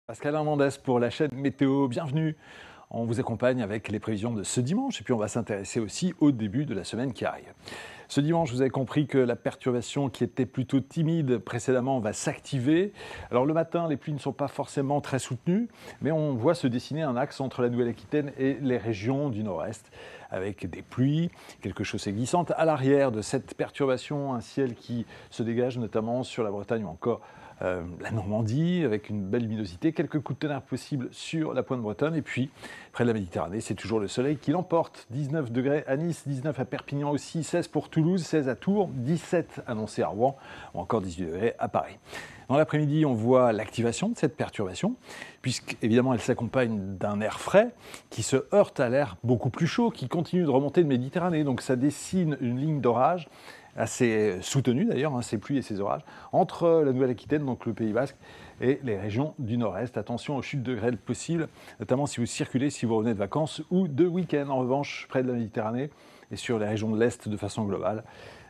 Pascal Hernandez pour la chaîne Météo, bienvenue. On vous accompagne avec les prévisions de ce dimanche et puis on va s'intéresser aussi au début de la semaine qui arrive. Ce dimanche, vous avez compris que la perturbation qui était plutôt timide précédemment va s'activer. Alors le matin, les pluies ne sont pas forcément très soutenues, mais on voit se dessiner un axe entre la Nouvelle-Aquitaine et les régions du nord-est, avec des pluies, quelques chaussées glissantes. À l'arrière de cette perturbation, un ciel qui se dégage notamment sur la Bretagne ou encore la Normandie, avec une belle luminosité, quelques coups de tonnerre possibles sur la pointe bretonne, et puis près de la Méditerranée, c'est toujours le soleil qui l'emporte. 19 degrés à Nice, 19 à Perpignan aussi, 16 pour Toulouse, 16 à Tours, 17 annoncés à Rouen, ou encore 18 degrés à Paris. Dans l'après-midi, on voit l'activation de cette perturbation, puisqu'évidemment elle s'accompagne d'un air frais qui se heurte à l'air beaucoup plus chaud, qui continue de remonter de Méditerranée, donc ça dessine une ligne d'orage assez soutenue d'ailleurs, ces pluies et ces orages, entre la Nouvelle-Aquitaine, donc le Pays Basque, et les régions du Nord-Est. Attention aux chutes de grêle possibles, notamment si vous circulez, si vous revenez de vacances ou de week-end. En revanche, près de la Méditerranée et sur les régions de l'Est de façon globale,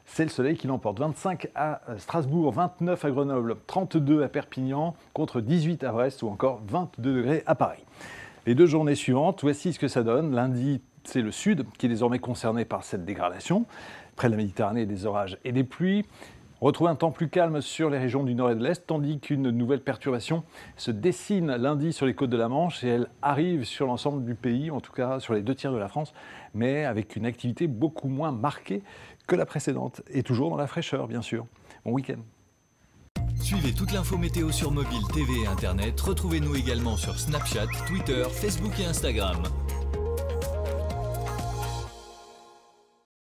c'est le soleil qui l'emporte. 25 à Strasbourg, 29 à Grenoble, 32 à Perpignan, contre 18 à Brest ou encore 22 degrés à Paris. Les deux journées suivantes, voici ce que ça donne. Lundi, c'est le sud qui est désormais concerné par cette dégradation. Près de la Méditerranée, des orages et des pluies. On retrouve un temps plus calme sur les régions du nord et de l'est, tandis qu'une nouvelle perturbation se dessine lundi sur les côtes de la Manche et elle arrive sur l'ensemble du pays, en tout cas sur les deux tiers de la France, mais avec une activité beaucoup moins marquée que la précédente, et toujours dans la fraîcheur, bien sûr. Bon week-end. Suivez toute l'info météo sur mobile, TV et Internet. Retrouvez-nous également sur Snapchat, Twitter, Facebook et Instagram.